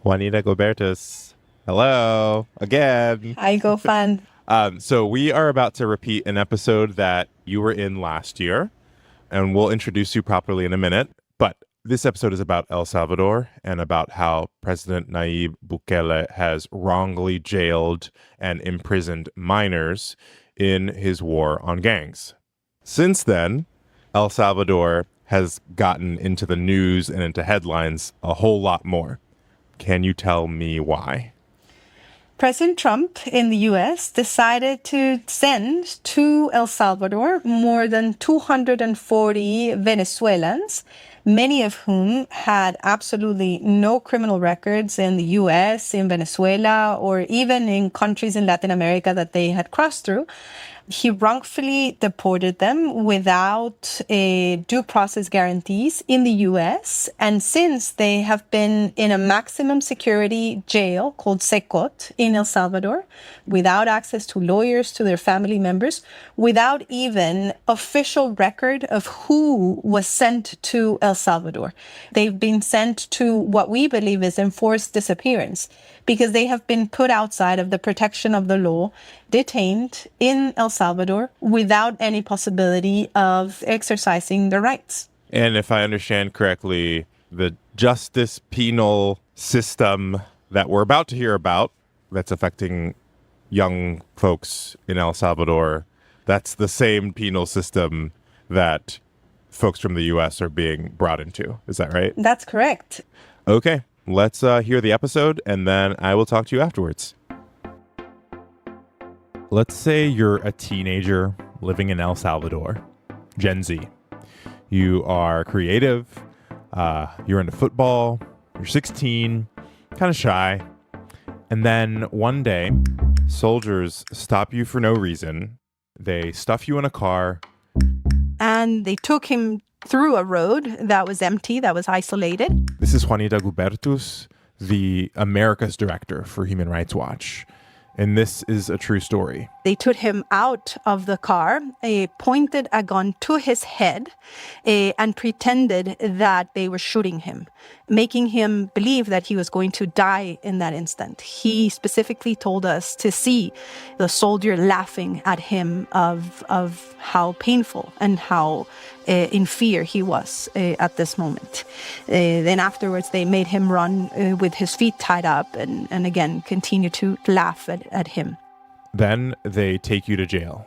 Juanita Gobertus. Hello again. Hi, GoFan. So we are about to repeat an episode that you were in last year, and we'll introduce you properly in a minute. But this episode is about El Salvador and about how President Nayib Bukele has wrongly jailed and imprisoned minors in his war on gangs. Since then, El Salvador has gotten into the news and into headlines a whole lot more. Can you tell me why? President Trump in the U.S. decided to send to El Salvador more than 240 Venezuelans, many of whom had absolutely no criminal records in the U.S., in Venezuela, or even in countries in Latin America that they had crossed through. He wrongfully deported them without due process guarantees in the U.S. And since they have been in a maximum security jail called Secot in El Salvador, without access to lawyers, to their family members, without even official record of who was sent to El Salvador. They've been sent to what we believe is enforced disappearance because they have been put outside of the protection of the law, detained in El Salvador without any possibility of exercising their rights. And if I understand correctly, the justice penal system that we're about to hear about that's affecting young folks in El Salvador, that's the same penal system that folks from the U.S. are being brought into. Is that right? That's correct. Okay, let's hear the episode, and then I will talk to you afterwards. Let's say you're a teenager living in El Salvador, Gen Z. You are creative, you're into football, you're 16, kind of shy. And then one day, soldiers stop you for no reason. They stuff you in a car. And they took him through a road that was empty, that was isolated. This is Juanita Gobertus, the America's director for Human Rights Watch. And this is a true story. They took him out of the car, pointed a gun to his head, and pretended that they were shooting him, making him believe that he was going to die in that instant. He specifically told us to see the soldier laughing at him of how painful and how in fear he was at this moment. Then afterwards, they made him run with his feet tied up and again, continue to laugh at him. Then they take you to jail.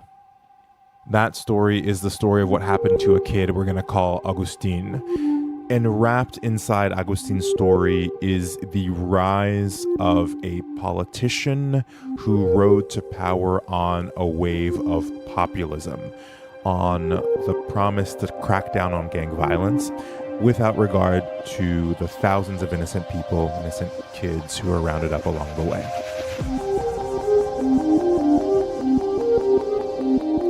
That story is the story of what happened to a kid we're going to call Augustine. And wrapped inside Augustine's story is the rise of a politician who rode to power on a wave of populism, on the promise to crack down on gang violence without regard to the thousands of innocent people, innocent kids who are rounded up along the way.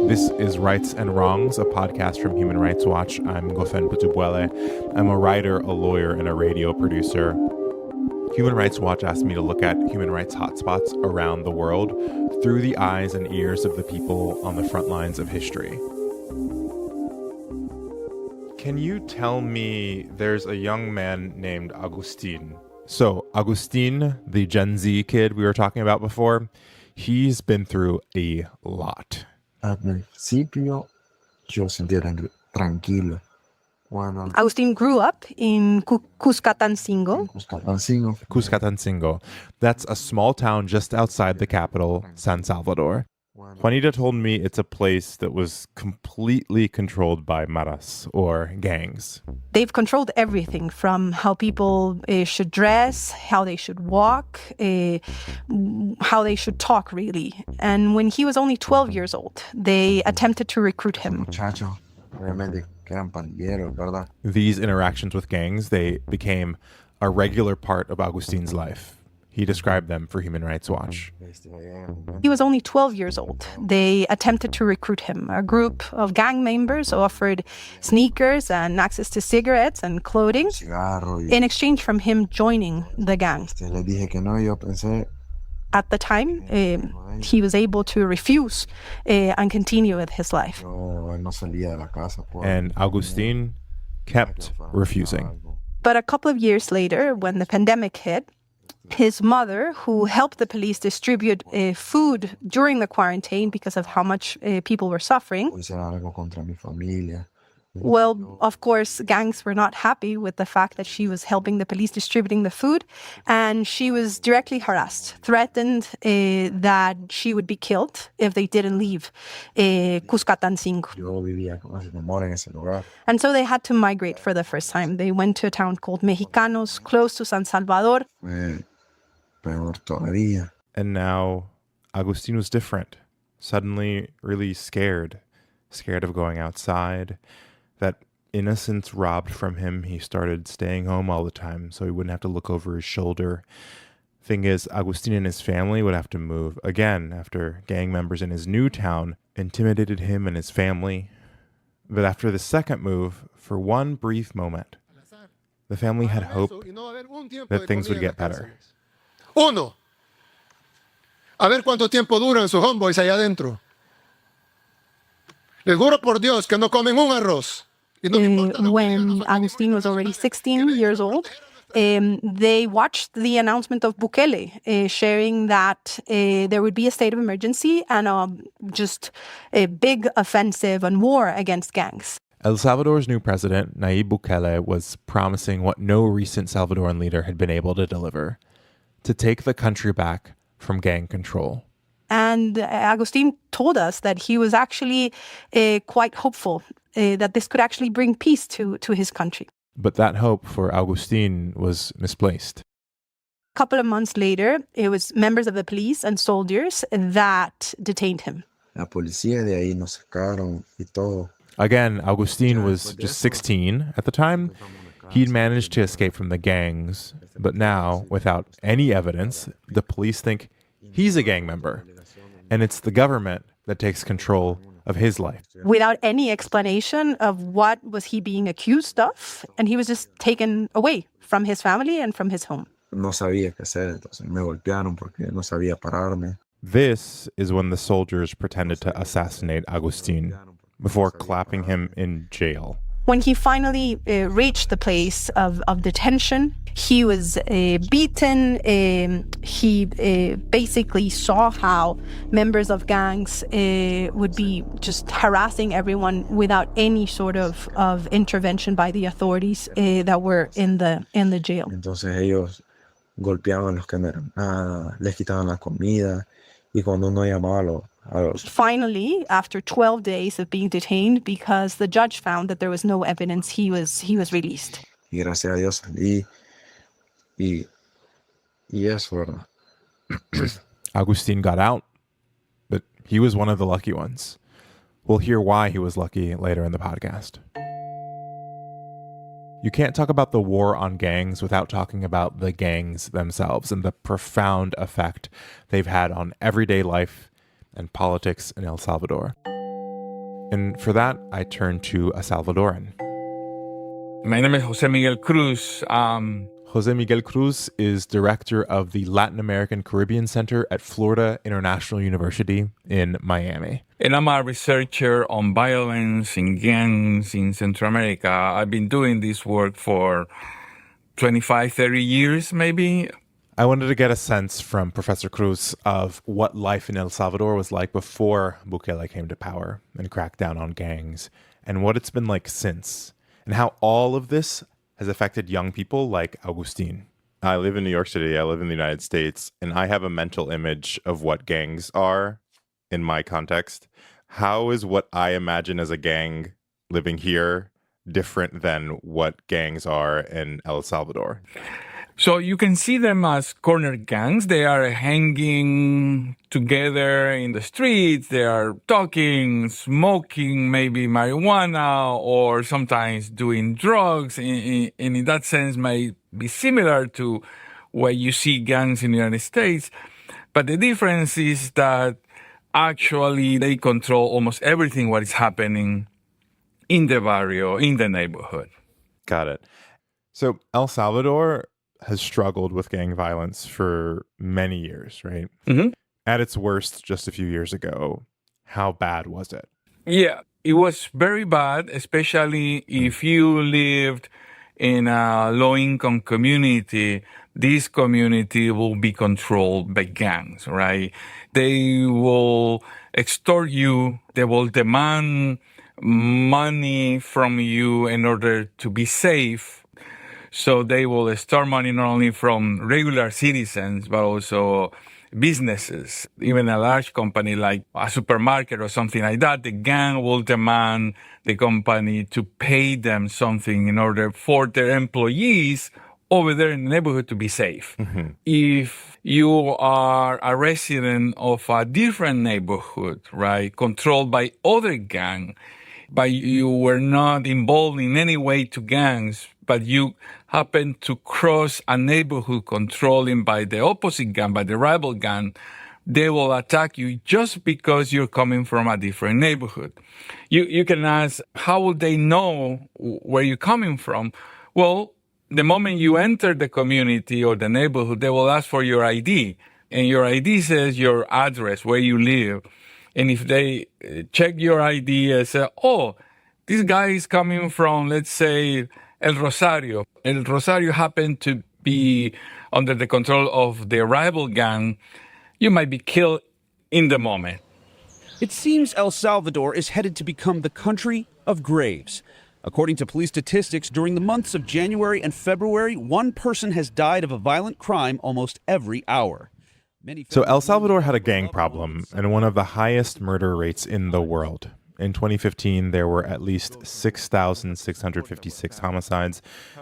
This is Rights and Wrongs, a podcast from Human Rights Watch. I'm Gofen Putubwele. I'm a writer, a lawyer, and a radio producer. Human Rights Watch asked me to look at human rights hotspots around the world through the eyes and ears of the people on the front lines of history. Can you tell me, there's a young man named Augustine. So Augustine, the Gen Z kid we were talking about before, he's been through a lot. Al principio, yo sentía tranquilo. Augustine grew up in Cuscatancingo. Cuscatancingo. That's a small town just outside the capital, San Salvador. Juanita told me it's a place that was completely controlled by maras, or gangs. They've controlled everything from how people should dress, how they should walk, how they should talk, really. And when he was only 12 years old, they attempted to recruit him. These interactions with gangs, they became a regular part of Augustine's life. He described them for Human Rights Watch. He was only 12 years old. They attempted to recruit him. A group of gang members offered sneakers and access to cigarettes and clothing in exchange from him joining the gang. At the time, he was able to refuse and continue with his life. And Augustine kept refusing. But a couple of years later, when the pandemic hit, His mother, who helped the police distribute food during the quarantine because of how much people were suffering. Hice algo contra mi familia. Well, of course, gangs were not happy with the fact that she was helping the police distributing the food, and she was directly harassed, threatened that she would be killed if they didn't leave Cuscatancingo. Yo vivía con ese temor en ese lugar. And so they had to migrate for the first time. They went to a town called Mexicanos, close to San Salvador. Fue peor todavía. And now Agustin was different, suddenly really scared of going outside. That innocence robbed from him, he started staying home all the time so he wouldn't have to look over his shoulder. Thing is, Agustin and his family would have to move again after gang members in his new town intimidated him and his family. But after the second move, for one brief moment, the family had hope that things would get better. Uno, a ver cuánto tiempo duran sus homeboys allá adentro. Les juro por Dios que no comen un arroz. When Agustin was already 16 years old, they watched the announcement of Bukele sharing that there would be a state of emergency and just a big offensive and war against gangs. El Salvador's new president, Nayib Bukele, was promising what no recent Salvadoran leader had been able to deliver: to take the country back from gang control. And Agustin told us that he was actually quite hopeful that this could actually bring peace to his country. But that hope for Agustin was misplaced. A couple of months later, it was members of the police and soldiers that detained him. La policía de ahí nos sacaron y todo. Again, Agustin was just 16 at the time. He'd managed to escape from the gangs, but now, without any evidence, the police think he's a gang member, and it's the government that takes control of his life. Without any explanation of what was he being accused of, and he was just taken away from his family and from his home. No sabía qué hacer, entonces me golpearon porque no sabía pararme. This is when the soldiers pretended to assassinate Agustin before clapping him in jail. When he finally reached the place of detention, he was beaten. He basically saw how members of gangs would be just harassing everyone without any sort of intervention by the authorities that were in the jail. Entonces ellos golpeaban a los que no eran nada, les quitaban la comida, y cuando uno llamaba a los Finally, after 12 days of being detained, because the judge found that there was no evidence, he was released. Y gracias a Dios salí y eso, ¿verdad? Agustin got out, but he was one of the lucky ones. We'll hear why he was lucky later in the podcast. You can't talk about the war on gangs without talking about the gangs themselves and the profound effect they've had on everyday life and politics in El Salvador. And for that, I turn to a Salvadoran. My name is Jose Miguel Cruz. Jose Miguel Cruz is director of the Latin American Caribbean Center at Florida International University in Miami. And I'm a researcher on violence in gangs in Central America. I've been doing this work for 25, 30 years, maybe. I wanted to get a sense from Professor Cruz of what life in El Salvador was like before Bukele came to power and cracked down on gangs, and what it's been like since, and how all of this has affected young people like Agustin. I live in New York City, I live in the United States, and I have a mental image of what gangs are in my context. How is what I imagine as a gang living here different than what gangs are in El Salvador? So you can see them as corner gangs. They are hanging together in the streets. They are talking, smoking, maybe marijuana, or sometimes doing drugs. And in that sense, may be similar to what you see gangs in the United States. But the difference is that actually they control almost everything what is happening in the barrio, in the neighborhood. Got it. So El Salvador has struggled with gang violence for many years, right? Mm-hmm. At its worst just a few years ago, how bad was it? Yeah, it was very bad, especially if you lived in a low-income community this community will be controlled by gangs, right? They will extort you. They will demand money from you in order to be safe. So they will extort money not only from regular citizens, but also businesses. Even a large company like a supermarket or something like that, the gang will demand the company to pay them something in order for their employees over there in the neighborhood to be safe. Mm-hmm. If you are a resident of a different neighborhood, right, controlled by other gang, but you were not involved in any way to gangs, but you happen to cross a neighborhood controlled by the opposite gang, by the rival gang, they will attack you just because you're coming from a different neighborhood. You can ask, how will they know where you're coming from? Well, the moment you enter the community or the neighborhood, they will ask for your ID. And your ID says your address, where you live. And if they check your ID and say, oh, this guy is coming from, let's say, El Rosario. El Rosario happened to be under the control of the rival gang, you might be killed in the moment. It seems El Salvador is headed to become the country of graves. According to police statistics, during the months of January and February, one person has died of a violent crime almost every hour. So El Salvador had a gang problem and one of the highest murder rates in the world. In 2015, there were at least 6,656 homicides,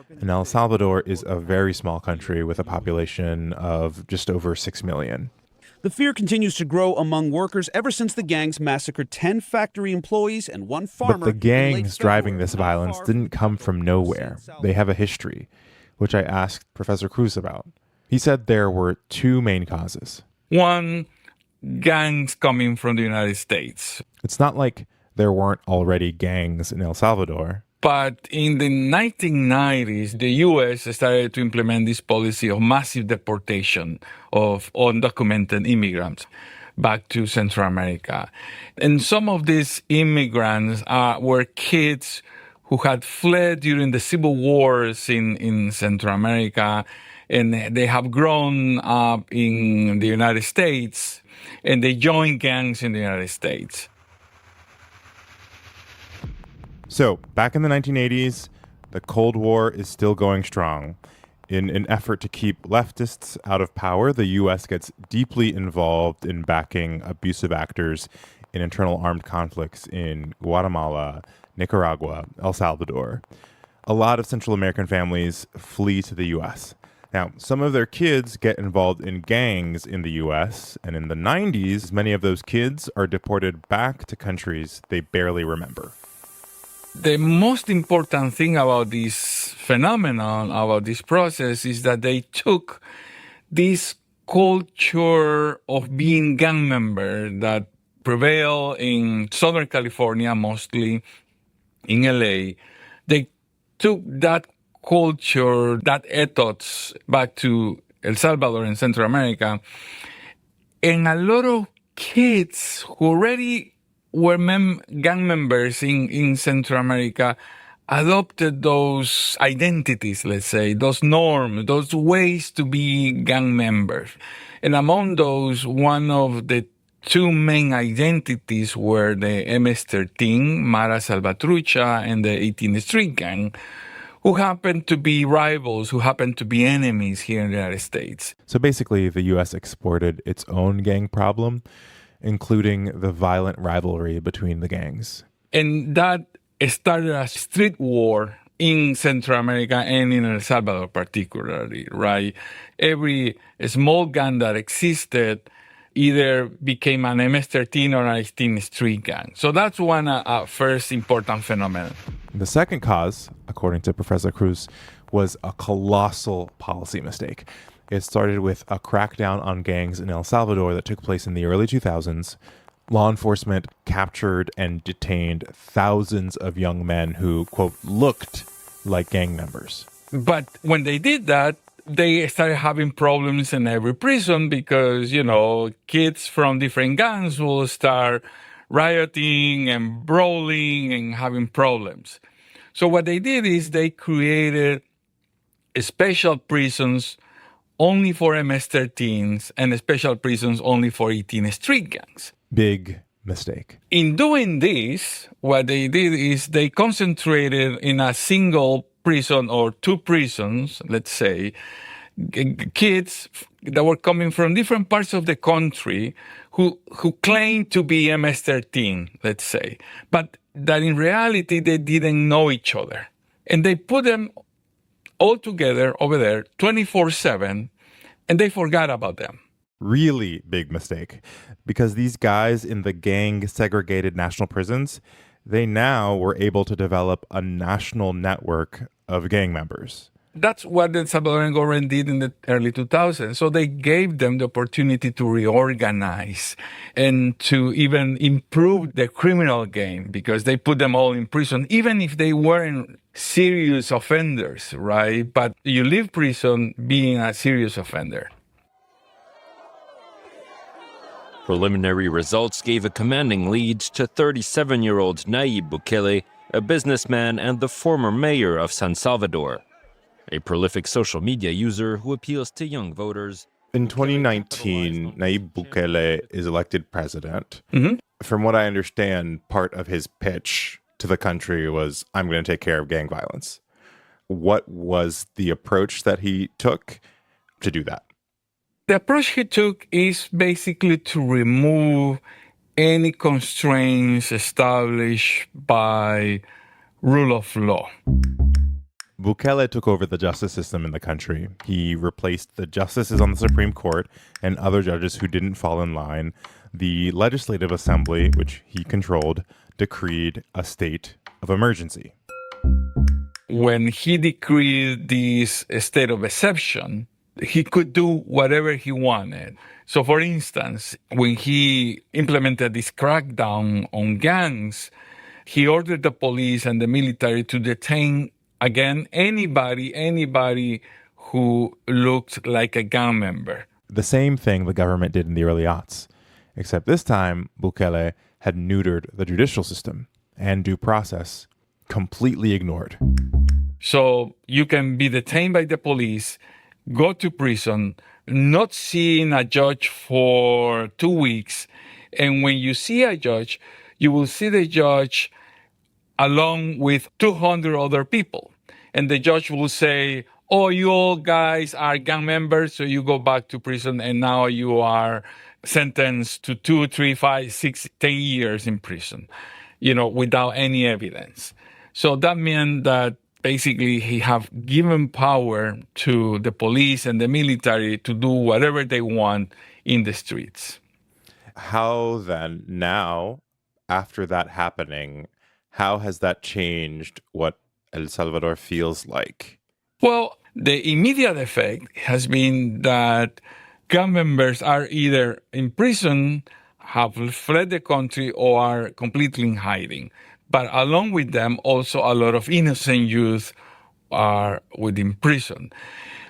and El Salvador is a very small country with a population of just over 6 million. The fear continues to grow among workers ever since the gangs massacred 10 factory employees and one farmer. But the gangs driving this violence didn't come from nowhere. They have a history, which I asked Professor Cruz about. He said there were two main causes. One, gangs coming from the United States. It's not like there weren't already gangs in El Salvador. But in the 1990s, the U.S. started to implement this policy of massive deportation of undocumented immigrants back to Central America. And some of these immigrants were kids who had fled during the civil wars in Central America, and they have grown up in the United States, and they joined gangs in the United States. So, back in the 1980s, the Cold War is still going strong. In an effort to keep leftists out of power, the U.S. gets deeply involved in backing abusive actors in internal armed conflicts in Guatemala, Nicaragua, El Salvador. A lot of Central American families flee to the U.S. Now, some of their kids get involved in gangs in the U.S., and in the 90s, many of those kids are deported back to countries they barely remember. The most important thing about this phenomenon, about this process, is that they took this culture of being gang member that prevailed in Southern California, mostly in LA. They took that culture, that ethos, back to El Salvador and Central America. And a lot of kids who already were gang members in Central America adopted those identities, let's say, those norms, those ways to be gang members. And among those, one of the two main identities were the MS-13, Mara Salvatrucha, and the 18th Street Gang, who happened to be rivals, who happened to be enemies here in the United States. So basically, the U.S. exported its own gang problem, including the violent rivalry between the gangs. And that started a street war in Central America and in El Salvador particularly, right? Every small gang that existed either became an MS-13 or an 18th Street Gang. So that's one first important phenomenon. The second cause, according to Professor Cruz, was a colossal policy mistake. It started with a crackdown on gangs in El Salvador that took place in the early 2000s. Law enforcement captured and detained thousands of young men who, quote, looked like gang members. But when they did that, they started having problems in every prison because, kids from different gangs will start rioting and brawling and having problems. So what they did is they created special prisons only for MS-13s and special prisons only for 18 street gangs. Big mistake. In doing this, what they did is they concentrated in a single prison or two prisons, let's say, kids that were coming from different parts of the country who claimed to be MS-13, let's say, but that in reality they didn't know each other. And they put them all together over there 24/7, and they forgot about them. Really big mistake, because these guys in the gang segregated national prisons, they now were able to develop a national network of gang members. That's what the Salvadoran government did in the early 2000s. So they gave them the opportunity to reorganize and to even improve the criminal game, because they put them all in prison, even if they weren't serious offenders, right? But you leave prison being a serious offender. Preliminary results gave a commanding lead to 37-year-old Nayib Bukele, a businessman and the former mayor of San Salvador, a prolific social media user who appeals to young voters. In 2019, Nayib Bukele is elected president. Mm-hmm. From what I understand, part of his pitch to the country was, I'm going to take care of gang violence. What was the approach that he took to do that? The approach he took is basically to remove any constraints established by rule of law. Bukele took over the justice system in the country. He replaced the justices on the Supreme Court and other judges who didn't fall in line. The Legislative Assembly, which he controlled, decreed a state of emergency. When he decreed this state of exception, he could do whatever he wanted. So, for instance, when he implemented this crackdown on gangs, he ordered the police and the military to detain, again, anybody who looked like a gang member. The same thing the government did in the early aughts, except this time Bukele had neutered the judicial system and due process, completely ignored. So you can be detained by the police, go to prison, not seeing a judge for 2 weeks. And when you see a judge, you will see the judge along with 200 other people. And the judge will say, oh, you all guys are gang members, so you go back to prison, and now you are sentenced to 2, 3, 5, 6, 10 years in prison, without any evidence. So that meant that basically he have given power to the police and the military to do whatever they want in the streets. How then, now, after that happening, how has that changed what El Salvador feels like? Well, the immediate effect has been that gang members are either in prison, have fled the country, or are completely in hiding. But along with them, also a lot of innocent youth are within prison.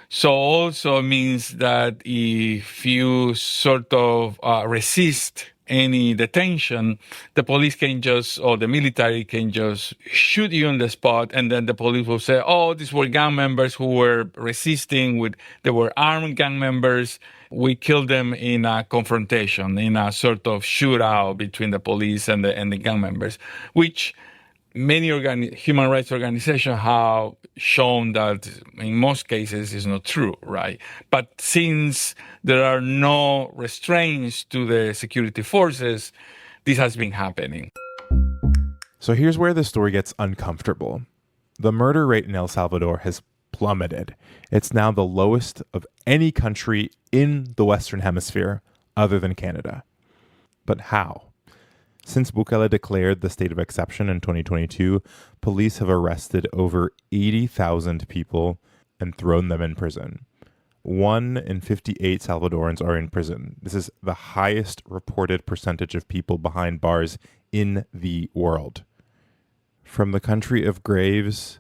So also means that if you sort of resist any detention, the police can just, or the military can just shoot you on the spot, and then the police will say, oh, these were gang members who were resisting, they were armed gang members. We killed them in a confrontation, in a sort of shootout between the police and the gang members, which many human rights organizations have shown that in most cases is not true, right? But since there are no restraints to the security forces, this has been happening. So here's where the story gets uncomfortable. The murder rate in El Salvador has plummeted. It's now the lowest of any country in the Western Hemisphere other than Canada. But how? Since Bukele declared the state of exception in 2022, police have arrested over 80,000 people and thrown them in prison. 1 in 58 Salvadorans are in prison. This is the highest reported percentage of people behind bars in the world. From the country of graves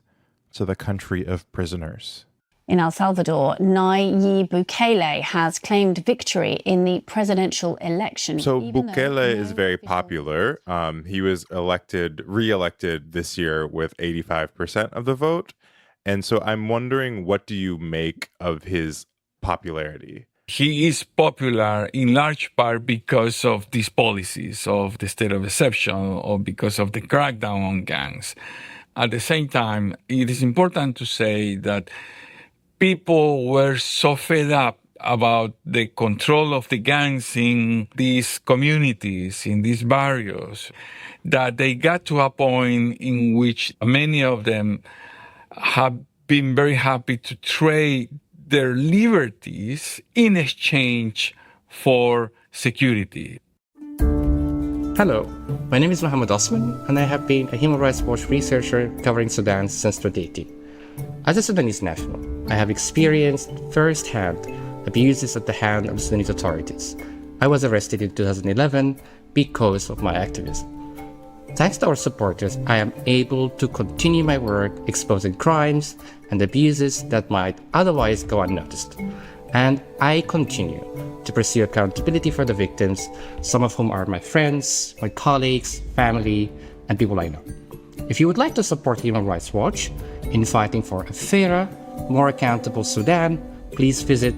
to the country of prisoners. In El Salvador, Nayib Bukele has claimed victory in the presidential election. So Bukele is very popular. He was re-elected this year with 85% of the vote. And so I'm wondering, what do you make of his popularity? He is popular in large part because of these policies of the state of exception or because of the crackdown on gangs. At the same time, it is important to say that people were so fed up about the control of the gangs in these communities, in these barrios, that they got to a point in which many of them have been very happy to trade their liberties in exchange for security. Hello, my name is Mohammed Osman, and I have been a Human Rights Watch researcher covering Sudan since 2018. As a Sudanese national, I have experienced firsthand abuses at the hand of Sudanese authorities. I was arrested in 2011 because of my activism. Thanks to our supporters, I am able to continue my work exposing crimes and abuses that might otherwise go unnoticed. And I continue to pursue accountability for the victims, some of whom are my friends, my colleagues, family, and people I know. If you would like to support Human Rights Watch in fighting for a fairer, more accountable Sudan, please visit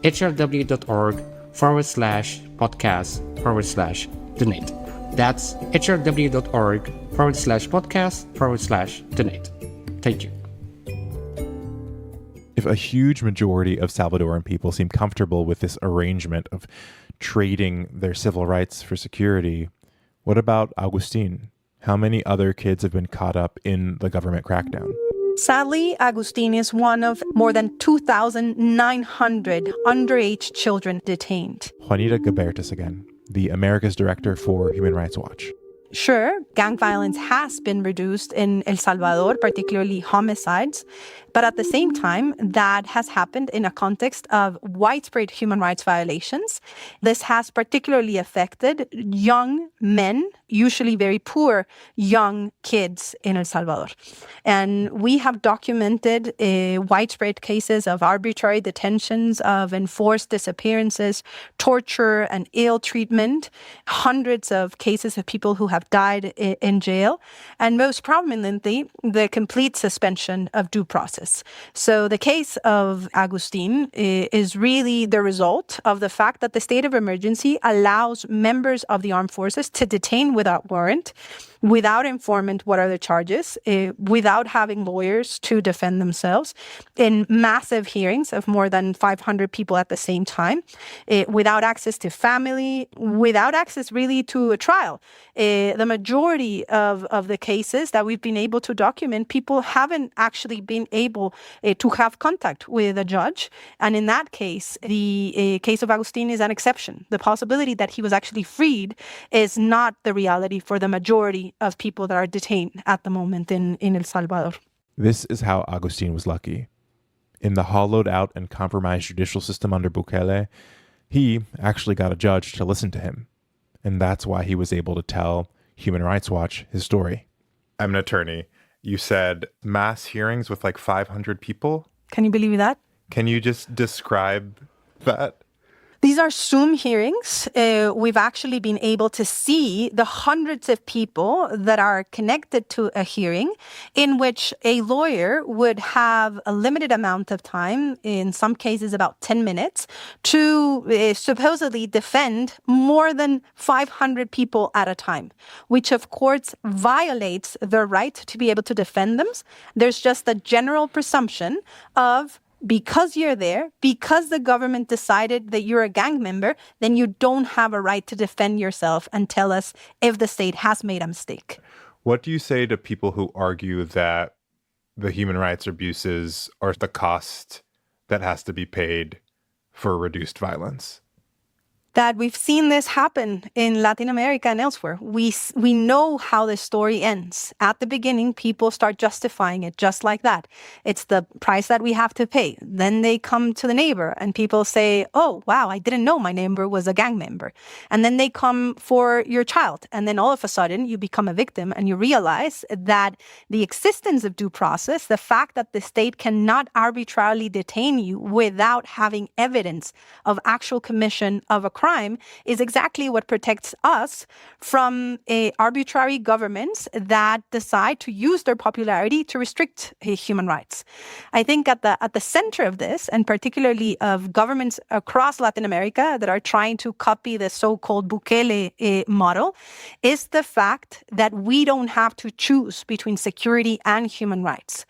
hrw.org/podcast/donate. That's hrw.org/podcast/donate. Thank you. If a huge majority of Salvadoran people seem comfortable with this arrangement of trading their civil rights for security, what about Augustine? How many other kids have been caught up in the government crackdown? Sadly, Augustine is one of more than 2,900 underage children detained. Juanita Gabertas again, the America's Director for Human Rights Watch. Sure, gang violence has been reduced in El Salvador, particularly homicides. But at the same time, that has happened in a context of widespread human rights violations. This has particularly affected young men, usually very poor young kids in El Salvador. And we have documented widespread cases of arbitrary detentions, of enforced disappearances, torture and ill treatment, hundreds of cases of people who have died in jail, and most prominently, the complete suspension of due process. So the case of Augustine is really the result of the fact that the state of emergency allows members of the armed forces to detain without warrant, without informant what are the charges, without having lawyers to defend themselves, in massive hearings of more than 500 people at the same time, without access to family, without access really to a trial. The majority of the cases that we've been able to document, people haven't actually been able to have contact with a judge. And in that case, the case of Augustine is an exception. The possibility that he was actually freed is not the reality for the majority of people that are detained at the moment in El Salvador. This is how Augustine was lucky. In the hollowed out and compromised judicial system under Bukele, he actually got a judge to listen to him. And that's why he was able to tell Human Rights Watch his story. I'm an attorney. You said mass hearings with like 500 people? Can you believe that? Can you just describe that? These are Zoom hearings. We've actually been able to see the hundreds of people that are connected to a hearing in which a lawyer would have a limited amount of time, in some cases about 10 minutes, to supposedly defend more than 500 people at a time, which of course violates their right to be able to defend them. There's just a general presumption of because you're there, because the government decided that you're a gang member, then you don't have a right to defend yourself and tell us if the state has made a mistake. What do you say to people who argue that the human rights abuses are the cost that has to be paid for reduced violence? That we've seen this happen in Latin America and elsewhere. We know how the story ends. At the beginning, people start justifying it just like that. It's the price that we have to pay. Then they come to the neighbor and people say, oh, wow, I didn't know my neighbor was a gang member. And then they come for your child. And then all of a sudden you become a victim and you realize that the existence of due process, the fact that the state cannot arbitrarily detain you without having evidence of actual commission of a crime is exactly what protects us from arbitrary governments that decide to use their popularity to restrict human rights. I think at the center of this, and particularly of governments across Latin America that are trying to copy the so-called Bukele model, is the fact that we don't have to choose between security and human rights.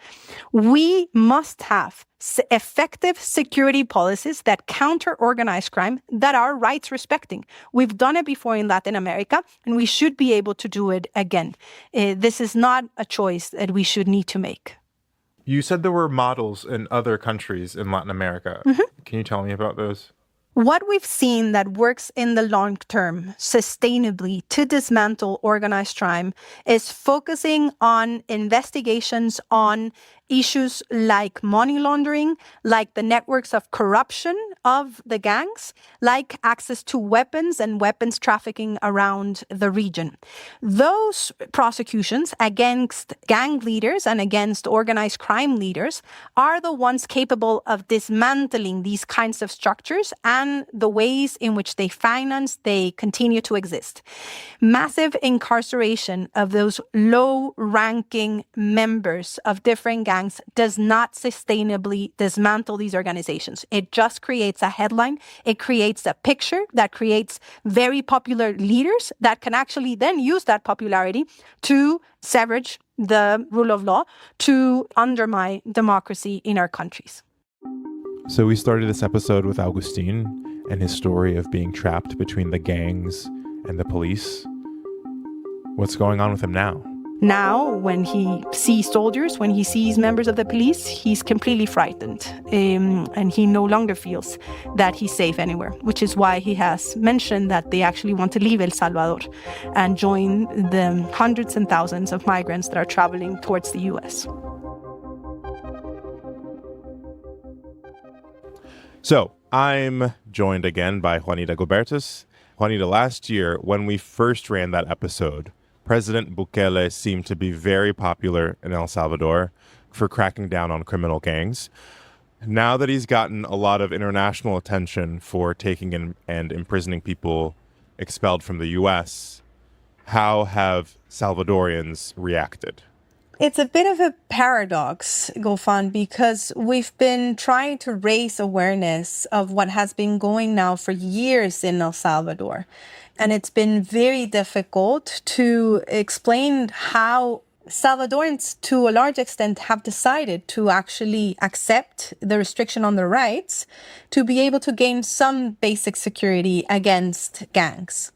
We must have effective security policies that counter organized crime that are rights respecting. We've done it before in Latin America, and we should be able to do it again. This is not a choice that we should need to make. You said there were models in other countries in Latin America. Can you tell me about those? What we've seen that works in the long term, sustainably, to dismantle organized crime is focusing on investigations on issues like money laundering, like the networks of corruption of the gangs, like access to weapons and weapons trafficking around the region. Those prosecutions against gang leaders and against organized crime leaders are the ones capable of dismantling these kinds of structures and the ways in which they finance, they continue to exist. Massive incarceration of those low-ranking members of different gangs does not sustainably dismantle these organizations. It just creates a headline. It creates a picture that creates very popular leaders that can actually then use that popularity to savage the rule of law, to undermine democracy in our countries. So we started this episode with Augustine and his story of being trapped between the gangs and the police. What's going on with him now? Now, when he sees soldiers, when he sees members of the police, he's completely frightened. And he no longer feels that he's safe anywhere, which is why he has mentioned that they actually want to leave El Salvador and join the hundreds and thousands of migrants that are traveling towards the U.S. So I'm joined again by Juanita Gobertus. Juanita, last year, when we first ran that episode, President Bukele seemed to be very popular in El Salvador for cracking down on criminal gangs. Now that he's gotten a lot of international attention for taking in and imprisoning people expelled from the U.S., how have Salvadorians reacted? It's a bit of a paradox, Gofan, because we've been trying to raise awareness of what has been going now for years in El Salvador. And it's been very difficult to explain how Salvadorans, to a large extent, have decided to actually accept the restriction on their rights to be able to gain some basic security against gangs.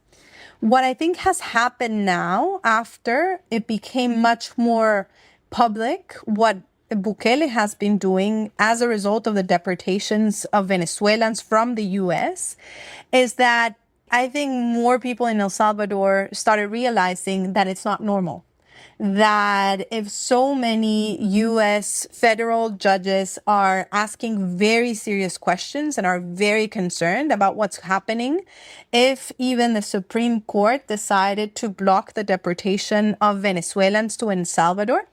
What I think has happened now, after it became much more public, what Bukele has been doing as a result of the deportations of Venezuelans from the U.S., is that I think more people in El Salvador started realizing that it's not normal. That if so many U.S. federal judges are asking very serious questions and are very concerned about what's happening, if even the Supreme Court decided to block the deportation of Venezuelans to El Salvador,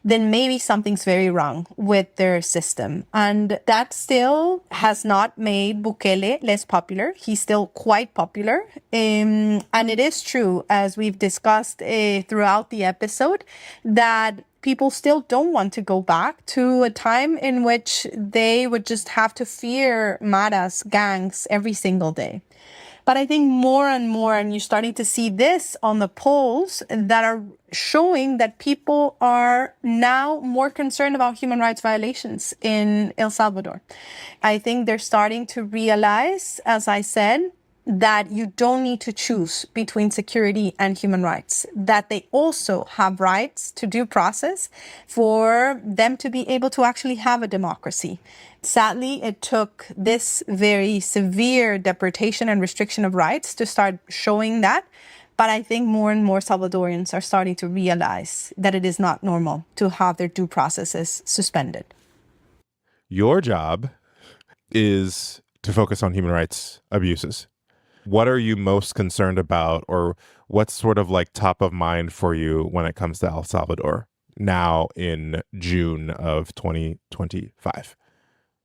then maybe something's very wrong with their system. And that still has not made Bukele less popular. He's still quite popular. And it is true, as we've discussed throughout the episode, that people still don't want to go back to a time in which they would just have to fear maras, gangs, every single day. But I think more and more, and you're starting to see this on the polls that are showing that people are now more concerned about human rights violations in El Salvador. I think they're starting to realize, as I said, that you don't need to choose between security and human rights, that they also have rights to due process for them to be able to actually have a democracy. Sadly, it took this very severe deportation and restriction of rights to start showing that. But I think more and more Salvadorians are starting to realize that it is not normal to have their due processes suspended. Your job is to focus on human rights abuses. What are you most concerned about, or what's sort of like top of mind for you when it comes to El Salvador now in June of 2025?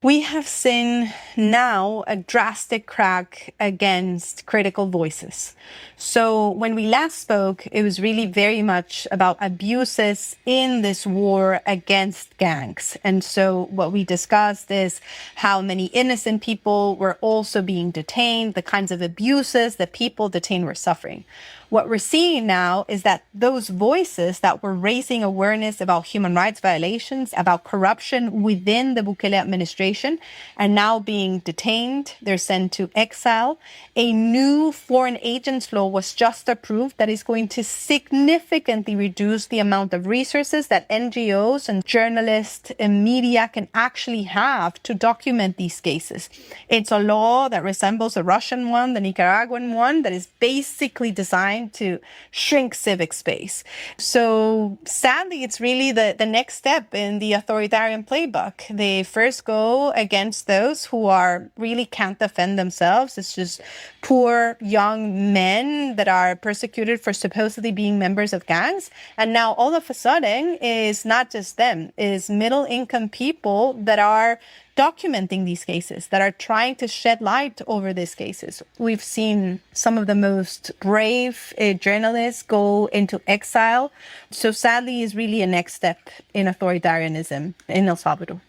We have seen now a drastic crack against critical voices. So when we last spoke, it was really very much about abuses in this war against gangs. And so what we discussed is how many innocent people were also being detained, the kinds of abuses that people detained were suffering. What we're seeing now is that those voices that were raising awareness about human rights violations, about corruption within the Bukele administration, are now being detained. They're sent to exile. A new foreign agents law was just approved that is going to significantly reduce the amount of resources that NGOs and journalists and media can actually have to document these cases. It's a law that resembles the Russian one, the Nicaraguan one, that is basically designed to shrink civic space. So sadly, it's really the next step in the authoritarian playbook. They first go against those who really can't defend themselves. It's just poor young men that are persecuted for supposedly being members of gangs. And now all of a sudden is not just them, is middle income people that are documenting these cases, that are trying to shed light over these cases. We've seen some of the most brave journalists go into exile. So sadly, is really a next step in authoritarianism in El Salvador.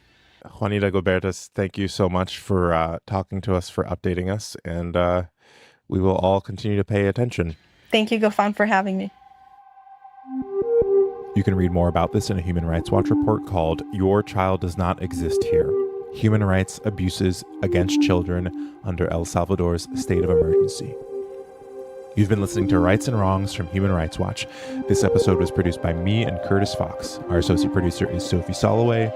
Juanita Gilbertas, thank you so much for talking to us, for updating us, and we will all continue to pay attention. Thank you, Gofan, for having me. You can read more about this in a Human Rights Watch report called Your Child Does Not Exist Here: Human Rights Abuses Against Children Under El Salvador's State of Emergency. You've been listening to Rights and Wrongs from Human Rights Watch. This episode was produced by me and Curtis Fox. Our associate producer is Sophie Soloway.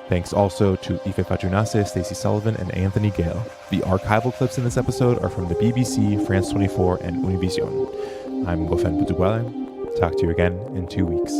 Thanks also to Ife Fajunase, Stacey Sullivan, and Anthony Gale. The archival clips in this episode are from the BBC, France 24, and Univision. I'm Gofen Putuguele. Talk to you again in 2 weeks.